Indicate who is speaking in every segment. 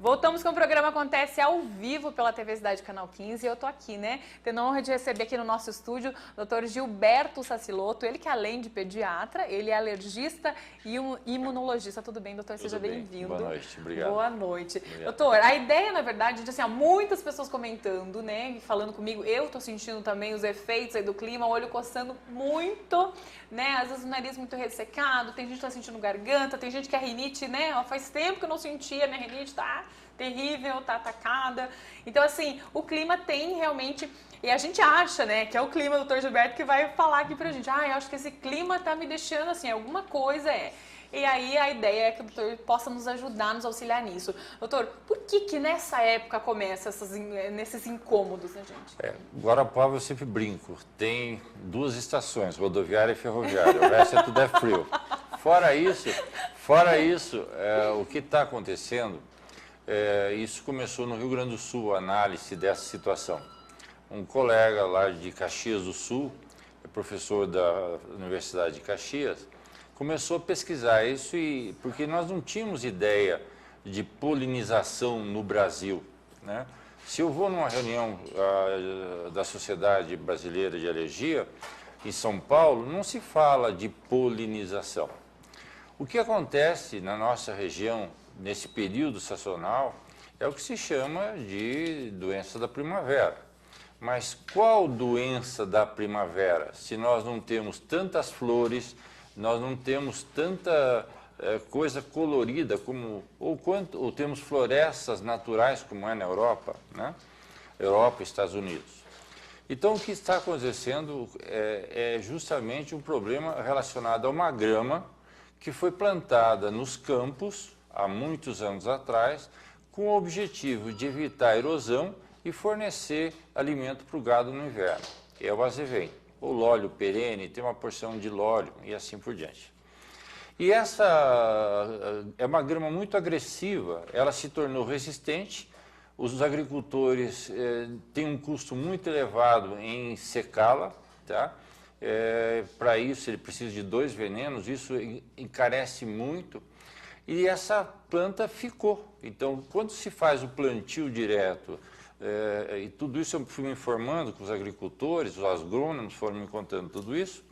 Speaker 1: Voltamos com o programa Acontece ao vivo pela TV Cidade Canal 15 e eu tô aqui, né, tendo a honra de receber aqui no nosso estúdio o Dr. Gilberto Saciloto, ele que além de pediatra, ele é alergista e imunologista. Tudo bem, doutor? Seja bem-vindo.
Speaker 2: Boa noite, obrigado.
Speaker 1: Boa noite.
Speaker 2: Obrigado.
Speaker 1: Doutor, a ideia, na verdade, de assim, há muitas pessoas comentando, né, e falando comigo, eu tô sentindo também os efeitos aí do clima, o olho coçando muito, né, às vezes o nariz muito ressecado, tem gente que tá sentindo garganta, tem gente que a rinite, né, ó, faz tempo que eu não sentia, minha rinite tá terrível, tá atacada. Então, assim, o clima tem realmente... E a gente acha, né, que é o clima, doutor Gilberto, que vai falar aqui pra gente. Ah, eu acho que esse clima tá me deixando, assim, alguma coisa é... E aí a ideia é que o doutor possa nos ajudar, nos auxiliar nisso. Doutor, por que nessa época começa nesses incômodos, né, gente?
Speaker 2: Guarapuava eu sempre brinco, tem duas estações, rodoviária e ferroviária, o resto tudo é frio. Fora isso, o que está acontecendo, isso começou no Rio Grande do Sul, a análise dessa situação. Um colega lá de Caxias do Sul, professor da Universidade de Caxias, começou a pesquisar isso, porque nós não tínhamos ideia de polinização no Brasil, né? Se eu vou numa reunião da Sociedade Brasileira de Alergia, em São Paulo, não se fala de polinização. O que acontece na nossa região, nesse período estacional, é o que se chama de doença da primavera. Mas qual doença da primavera? Se nós não temos tantas flores, nós não temos tanta coisa colorida, ou temos florestas naturais, como é na Europa, né? Europa e Estados Unidos. Então, o que está acontecendo é justamente um problema relacionado a uma grama que foi plantada nos campos, há muitos anos atrás, com o objetivo de evitar a erosão e fornecer alimento para o gado no inverno, que é o azevém. O lólio perene, tem uma porção de lólio e assim por diante. E essa é uma grama muito agressiva, ela se tornou resistente, os agricultores têm um custo muito elevado em secá-la, tá? Para isso ele precisa de 2 venenos, isso encarece muito, e essa planta ficou. Então, quando se faz o plantio direto, e tudo isso eu fui me informando com os agricultores, os agrônomos foram me contando tudo isso,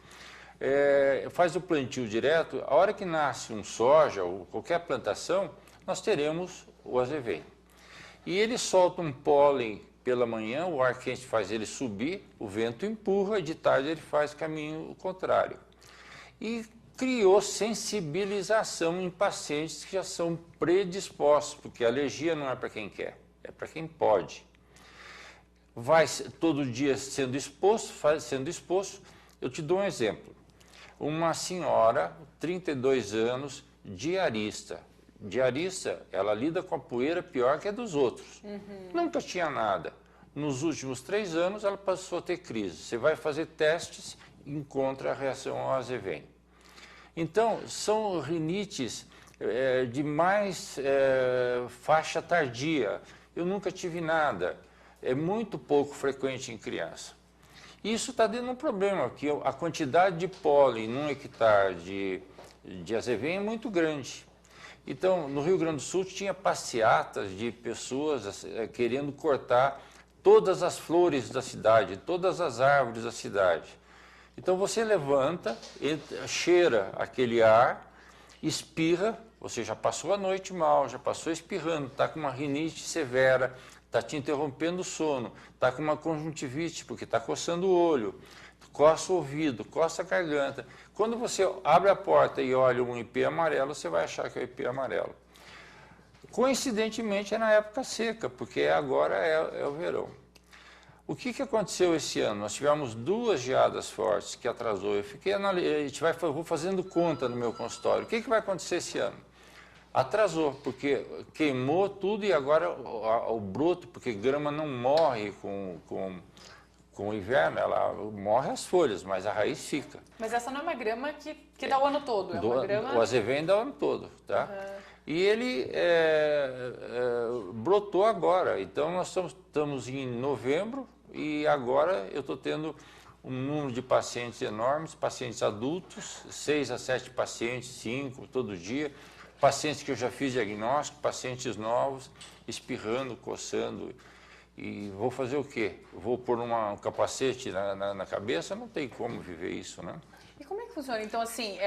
Speaker 2: faz o plantio direto, a hora que nasce um soja ou qualquer plantação, nós teremos o azevém. E ele solta um pólen pela manhã, o ar quente faz ele subir, o vento empurra, e de tarde ele faz caminho contrário. E criou sensibilização em pacientes que já são predispostos, porque a alergia não é para quem quer, é para quem pode. Vai todo dia sendo exposto, eu te dou um exemplo. Uma senhora, 32 anos, diarista. Diarista, ela lida com a poeira pior que a dos outros. Nunca tinha nada. Nos últimos 3 anos, ela passou a ter crise. Você vai fazer testes e encontra a reação ao azevém. Então, são rinites de mais faixa tardia. Eu nunca tive nada. É muito pouco frequente em criança. Isso está dando um problema, que a quantidade de pólen num hectare de azevém é muito grande. Então, no Rio Grande do Sul tinha passeatas de pessoas querendo cortar todas as flores da cidade, todas as árvores da cidade. Então você levanta, cheira aquele ar, espirra, você já passou a noite mal, já passou espirrando, está com uma rinite severa, está te interrompendo o sono, está com uma conjuntivite, porque está coçando o olho, coça o ouvido, coça a garganta. Quando você abre a porta e olha um ipê amarelo, você vai achar que é o ipê amarelo. Coincidentemente é na época seca, porque agora é o verão. O que aconteceu esse ano? Nós tivemos 2 geadas fortes que atrasou. Eu vou fazendo conta no meu consultório. O que vai acontecer esse ano? Atrasou, porque queimou tudo e agora o broto, porque grama não morre com o inverno, ela morre as folhas, mas a raiz fica.
Speaker 1: Mas essa não é uma grama que dá o ano todo, é uma grama...
Speaker 2: O azevém dá o ano todo, tá? E ele brotou agora, então nós estamos em novembro e agora eu estou tendo um número de pacientes enormes, pacientes adultos, 6 a 7 pacientes, 5 todo dia, pacientes que eu já fiz diagnóstico, pacientes novos, espirrando, coçando. E vou fazer o quê? Vou pôr um capacete na cabeça? Não tem como viver isso, né?
Speaker 1: E como é que funciona? Então, assim,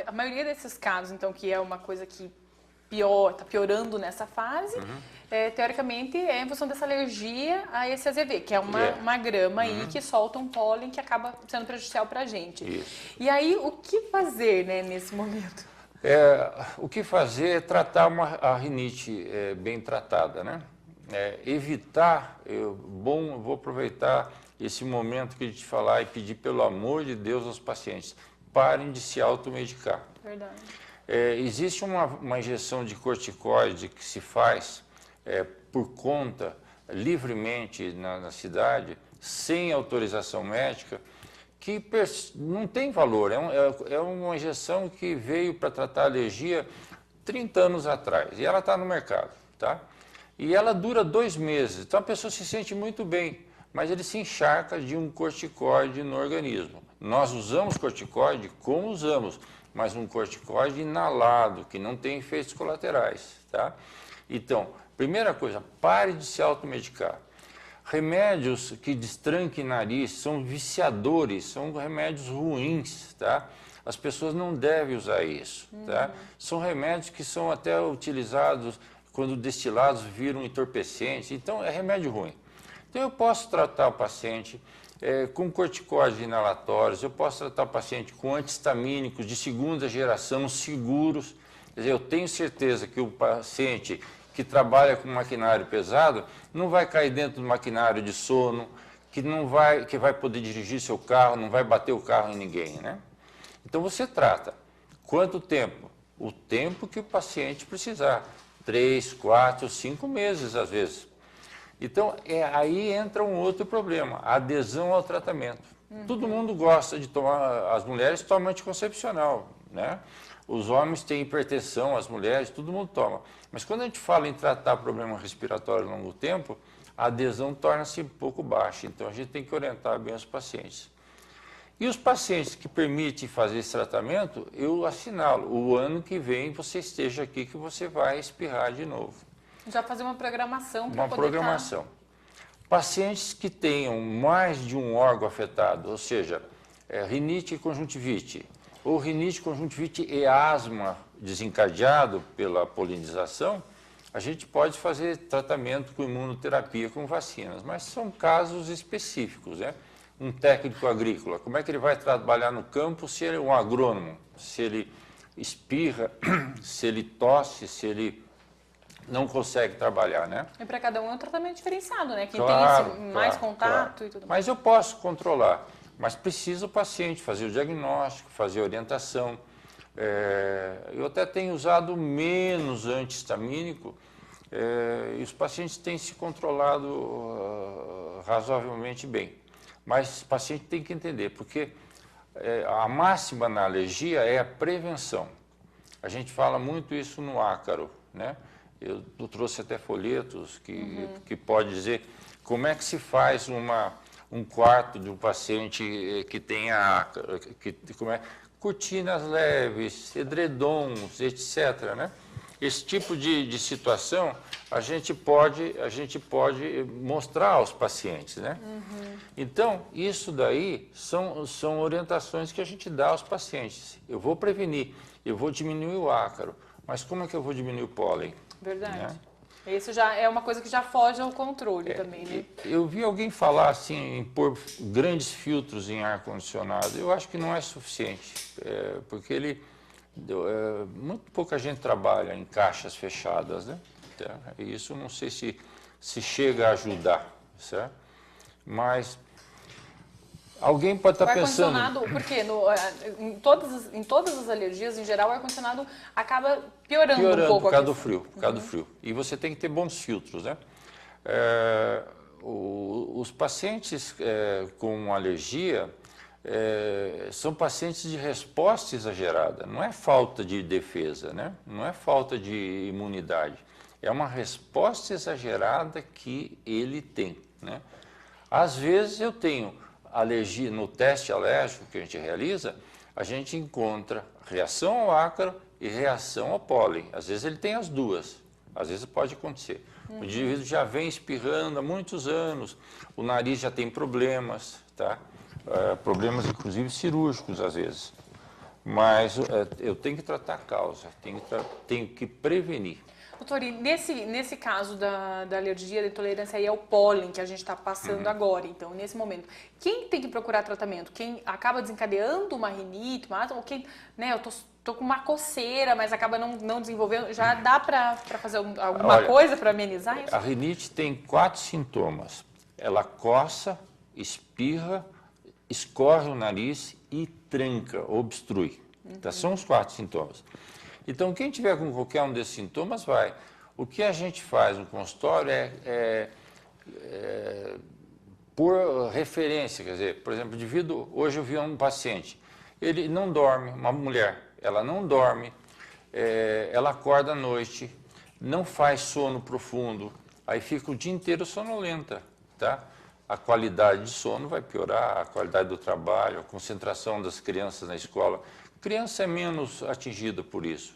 Speaker 1: a maioria desses casos, então, que é uma coisa que está piorando nessa fase, teoricamente é em função dessa alergia a esse AZV, que é uma grama aí que solta um pólen que acaba sendo prejudicial para a gente.
Speaker 2: Isso.
Speaker 1: E aí, o que fazer, né, nesse momento?
Speaker 2: O que fazer é tratar a rinite bem tratada, né? Evitar, vou aproveitar esse momento que a gente falar e pedir pelo amor de Deus aos pacientes, parem de se automedicar.
Speaker 1: Verdade.
Speaker 2: Existe uma injeção de corticoide que se faz por conta, livremente na cidade, sem autorização médica, que não tem valor. É uma injeção que veio para tratar alergia 30 anos atrás e ela está no mercado, tá? E ela dura 2 meses, então a pessoa se sente muito bem, mas ele se encharca de um corticoide no organismo. Nós usamos corticoide como usamos, mas um corticoide inalado, que não tem efeitos colaterais, tá? Então, primeira coisa, pare de se automedicar. Remédios que destranquem nariz são viciadores, são remédios ruins, tá? As pessoas não devem usar isso, tá? São remédios que são até utilizados quando destilados viram entorpecentes, então é remédio ruim. Então eu posso tratar o paciente com corticoides inalatórios, eu posso tratar o paciente com antihistamínicos de segunda geração, seguros. Quer dizer, eu tenho certeza que o paciente que trabalha com maquinário pesado não vai cair dentro do maquinário de sono, que vai poder dirigir seu carro, não vai bater o carro em ninguém, né? Então você trata. Quanto tempo? O tempo que o paciente precisar. 3, 4, 5 meses às vezes. Então, aí entra um outro problema, a adesão ao tratamento. Todo mundo gosta de tomar, as mulheres tomam anticoncepcional, né? Os homens têm hipertensão, as mulheres, todo mundo toma. Mas quando a gente fala em tratar problema respiratório a longo tempo, a adesão torna-se um pouco baixa. Então, a gente tem que orientar bem os pacientes. E os pacientes que permitem fazer esse tratamento, eu assinalo. O ano que vem você esteja aqui que você vai espirrar de novo.
Speaker 1: Já fazer uma programação para poder
Speaker 2: programação. Pacientes que tenham mais de um órgão afetado, ou seja, rinite e conjuntivite, ou rinite, conjuntivite e asma desencadeado pela polinização, a gente pode fazer tratamento com imunoterapia com vacinas, mas são casos específicos, né? Um técnico agrícola, como é que ele vai trabalhar no campo se ele é um agrônomo, se ele espirra, se ele tosse, se ele não consegue trabalhar, né?
Speaker 1: E para cada um é um tratamento diferenciado, né? Quem
Speaker 2: claro,
Speaker 1: tem mais contato e tudo mais.
Speaker 2: Mas eu posso controlar, mas precisa o paciente fazer o diagnóstico, fazer a orientação. Eu até tenho usado menos antihistamínico e os pacientes têm se controlado razoavelmente bem. Mas o paciente tem que entender, porque a máxima na alergia é a prevenção. A gente fala muito isso no ácaro, né? Eu trouxe até folhetos que pode dizer como é que se faz um quarto de um paciente que tenha ácaro, cortinas leves, edredons, etc., né? Esse tipo de situação a gente pode mostrar aos pacientes, né? Então, isso daí são orientações que a gente dá aos pacientes. Eu vou prevenir, eu vou diminuir o ácaro, mas como é que eu vou diminuir o pólen?
Speaker 1: Verdade.
Speaker 2: Né?
Speaker 1: Isso já é uma coisa que já foge ao controle também, né?
Speaker 2: Eu vi alguém falar assim, em pôr grandes filtros em ar-condicionado. Eu acho que não é suficiente, porque muito pouca gente trabalha em caixas fechadas, né? E isso não sei se chega a ajudar, certo? Mas alguém pode estar pensando...
Speaker 1: Porque em todas as alergias, em geral, o ar-condicionado acaba piorando um pouco
Speaker 2: por causa do frio, por causa do frio. E você tem que ter bons filtros, né? Os pacientes com alergia são pacientes de resposta exagerada, não é falta de defesa, né? Não é falta de imunidade, é uma resposta exagerada que ele tem, né? Às vezes eu tenho alergia, no teste alérgico que a gente realiza, a gente encontra reação ao ácaro e reação ao pólen. Às vezes ele tem as duas, às vezes pode acontecer. O indivíduo já vem espirrando há muitos anos, o nariz já tem problemas, tá? Problemas inclusive cirúrgicos às vezes. Mas eu tenho que tratar a causa, tenho que prevenir.
Speaker 1: Doutor, e nesse caso da alergia, da intolerância aí ao pólen que a gente está passando agora, então, nesse momento, quem tem que procurar tratamento? Quem acaba desencadeando uma rinite, ou quem, né, eu tô com uma coceira, mas acaba não desenvolvendo, já dá para fazer alguma coisa para amenizar isso?
Speaker 2: A rinite tem 4 sintomas. Ela coça, espirra, escorre o nariz e tranca, obstrui. Tá? São os 4 sintomas. Então, quem tiver com qualquer um desses sintomas, vai. O que a gente faz no consultório por referência, quer dizer, por exemplo, hoje eu vi um paciente, ele não dorme, uma mulher, ela não dorme, ela acorda à noite, não faz sono profundo, aí fica o dia inteiro sonolenta, tá? A qualidade de sono vai piorar, a qualidade do trabalho, a concentração das crianças na escola. Criança é menos atingida por isso.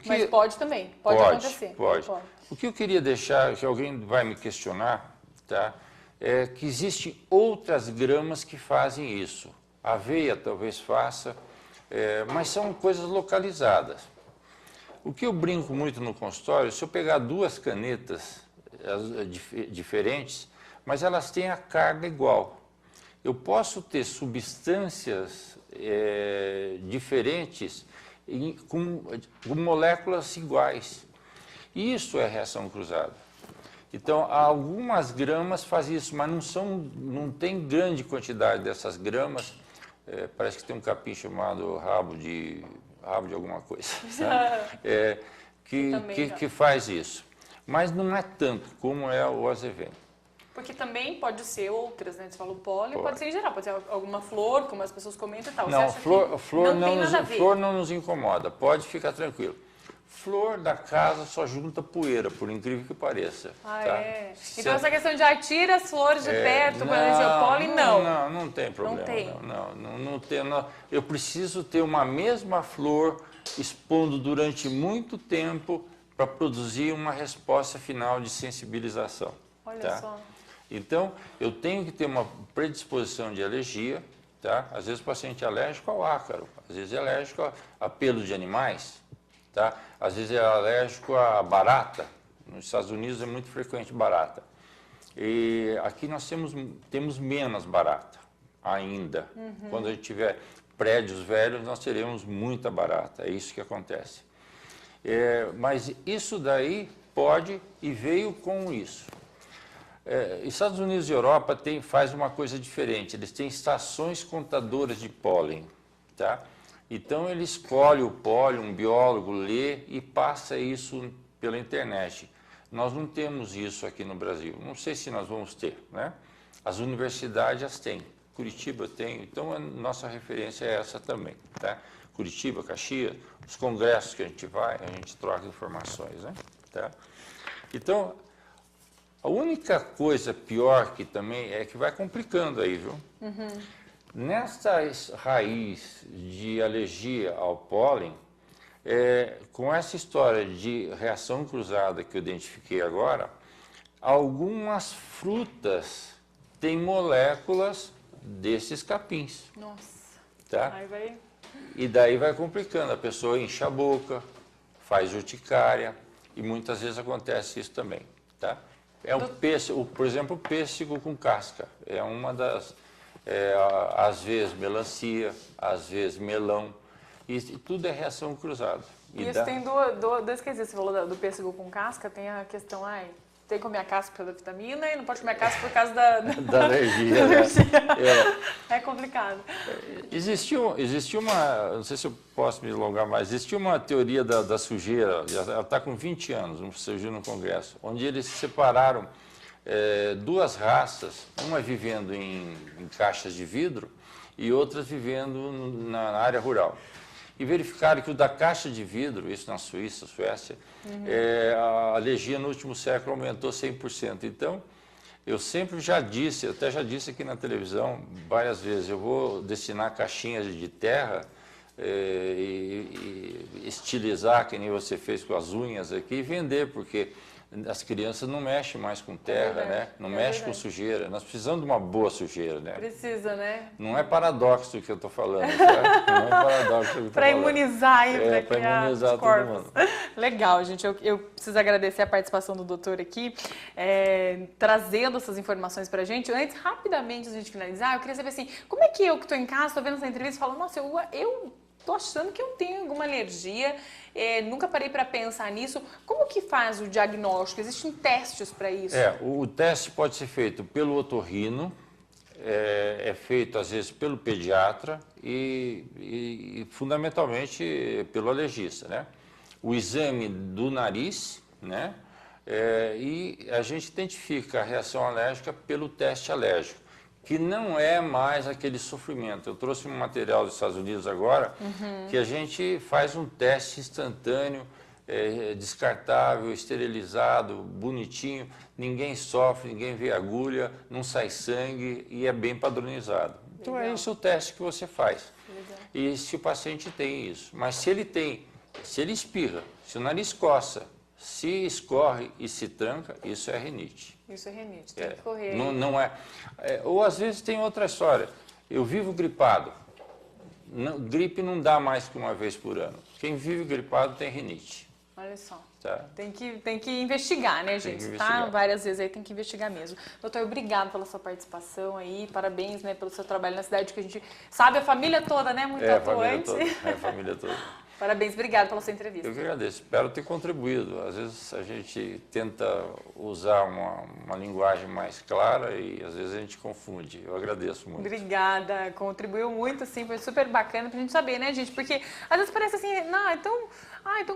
Speaker 1: Mas pode também, pode acontecer.
Speaker 2: Pode. O que eu queria deixar, que alguém vai me questionar, tá? É que existem outras gramas que fazem isso. A aveia talvez faça, mas são coisas localizadas. O que eu brinco muito no consultório, se eu pegar 2 canetas diferentes, mas elas têm a carga igual. Eu posso ter substâncias diferentes com moléculas iguais. Isso é reação cruzada. Então, algumas gramas fazem isso, mas não tem grande quantidade dessas gramas. Parece que tem um capim chamado rabo de alguma coisa, que faz isso. Mas não é tanto como é o azevém.
Speaker 1: Porque também pode ser outras, né? Você falou pólen, pode ser em geral, pode ser alguma flor, como as pessoas comentam e tal.
Speaker 2: Não, flor não nos incomoda, pode ficar tranquilo. Flor da casa só junta poeira, por incrível que pareça. Tá?
Speaker 1: Então essa questão de tira as flores de perto, quando a pólen, não.
Speaker 2: Não tem problema.
Speaker 1: Não tem.
Speaker 2: Eu preciso ter uma mesma flor expondo durante muito tempo para produzir uma resposta final de sensibilização.
Speaker 1: Olha só.
Speaker 2: Então, eu tenho que ter uma predisposição de alergia, tá? Às vezes o paciente é alérgico ao ácaro, às vezes é alérgico a pelo de animais, tá? Às vezes é alérgico a barata. Nos Estados Unidos é muito frequente barata. E aqui nós temos menos barata ainda. Quando a gente tiver prédios velhos, nós teremos muita barata. É isso que acontece. Mas isso daí pode e veio com isso. Estados Unidos e Europa faz uma coisa diferente, eles têm estações contadoras de pólen, tá? Então ele escolhe o pólen, um biólogo lê e passa isso pela internet. Nós não temos isso aqui no Brasil, não sei se nós vamos ter, né? As universidades as têm, Curitiba tem, então a nossa referência é essa também, tá? Curitiba, Caxias, os congressos que a gente vai, a gente troca informações, né? Tá? Então, a única coisa pior que também é que vai complicando aí, viu? Nessa raiz de alergia ao pólen, com essa história de reação cruzada que eu identifiquei agora, algumas frutas têm moléculas desses capins.
Speaker 1: Nossa.
Speaker 2: Tá?
Speaker 1: Aí vai...
Speaker 2: E daí vai complicando, a pessoa incha a boca, faz urticária, e muitas vezes acontece isso também, tá? Pêssego, por exemplo, o pêssego com casca. É uma das, às vezes melancia, às vezes melão. E tudo é reação cruzada.
Speaker 1: Isso tem dois quesitos. Você falou do pêssego com casca, tem a questão, tem que comer a casca por causa da vitamina e não pode comer a casca por causa da
Speaker 2: alergia. Né?
Speaker 1: É complicado.
Speaker 2: Existiu uma, não sei se eu posso me alongar mais, existiu uma teoria da sujeira, ela está com 20 anos, surgiu no Congresso, onde eles separaram 2 raças, uma vivendo em caixas de vidro e outras vivendo na área rural. E verificaram que o da caixa de vidro, isso na Suíça, Suécia, a alergia no último século aumentou 100%. Então, Eu sempre já disse, eu até já disse aqui na televisão várias vezes, eu vou destinar caixinhas de terra e estilizar, que nem você fez com as unhas aqui, e vender, porque as crianças não mexem mais com terra, né? Não mexem com sujeira. Nós precisamos de uma boa sujeira, né?
Speaker 1: Precisa, né?
Speaker 2: Não é paradoxo o que eu estou falando, certo? Não é paradoxo o que eu estou falando.
Speaker 1: Para imunizar,
Speaker 2: para imunizar todo mundo.
Speaker 1: Legal, gente. Eu preciso agradecer a participação do doutor aqui, trazendo essas informações para a gente. Antes, rapidamente, antes de finalizar, eu queria saber assim, como é que eu que estou em casa, estou vendo essa entrevista e falo, nossa, eu tô achando que eu tenho alguma alergia, nunca parei para pensar nisso. Como que faz o diagnóstico? Existem testes para isso?
Speaker 2: O teste pode ser feito pelo otorrino, é feito às vezes pelo pediatra e fundamentalmente pelo alergista, né? O exame do nariz, né? E a gente identifica a reação alérgica pelo teste alérgico, que não é mais aquele sofrimento. Eu trouxe um material dos Estados Unidos agora, que a gente faz um teste instantâneo, descartável, esterilizado, bonitinho, ninguém sofre, ninguém vê agulha, não sai sangue e é bem padronizado. Então é esse o teste que você faz. Legal. E se o paciente tem isso, mas se ele espirra, se o nariz coça, se escorre e se tranca, isso é rinite.
Speaker 1: Isso é rinite, tem que correr.
Speaker 2: Não é. Ou às vezes tem outra história. Eu vivo gripado. Gripe não dá mais que uma vez por ano. Quem vive gripado tem rinite.
Speaker 1: Olha só.
Speaker 2: Tá.
Speaker 1: Tem que investigar, né, gente? Tá? Várias vezes aí tem que investigar mesmo. Doutor, obrigado pela sua participação aí, parabéns, né, pelo seu trabalho na cidade, que a gente sabe, a família toda, né, muito atuante.
Speaker 2: A família toda.
Speaker 1: Parabéns, obrigado pela sua entrevista.
Speaker 2: Eu que agradeço, espero ter contribuído. Às vezes a gente tenta usar uma linguagem mais clara e às vezes a gente confunde. Eu agradeço muito.
Speaker 1: Obrigada, contribuiu muito, sim, foi super bacana pra gente saber, né, gente? Porque às vezes parece assim, não, é tão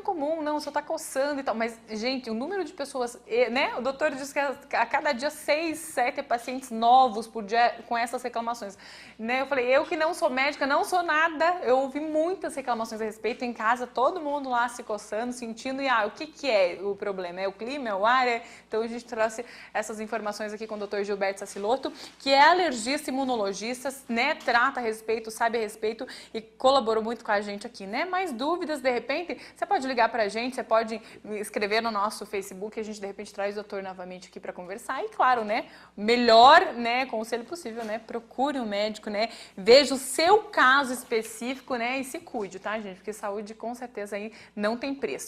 Speaker 1: comum, não, só tá coçando e tal. Mas, gente, o número de pessoas, né? O doutor diz que a cada dia 6, 7 pacientes novos por dia com essas reclamações. Né? Eu falei, eu que não sou médica, não sou nada, eu ouvi muitas reclamações a respeito em casa, todo mundo lá se coçando, sentindo, e o que é o problema? É o clima, é o ar? Então a gente trouxe essas informações aqui com o doutor Gilberto Sacilotto, que é alergista, imunologista, né? Trata a respeito, sabe a respeito e colaborou muito com a gente aqui, né? Mais dúvidas, de repente, você pode ligar pra gente, você pode escrever no nosso Facebook, a gente de repente traz o doutor novamente aqui para conversar e claro, né? Melhor, né, conselho possível, né? Procure um médico, né? Veja o seu caso específico, né? E se cuide, tá, gente? Porque saúde com certeza aí não tem preço.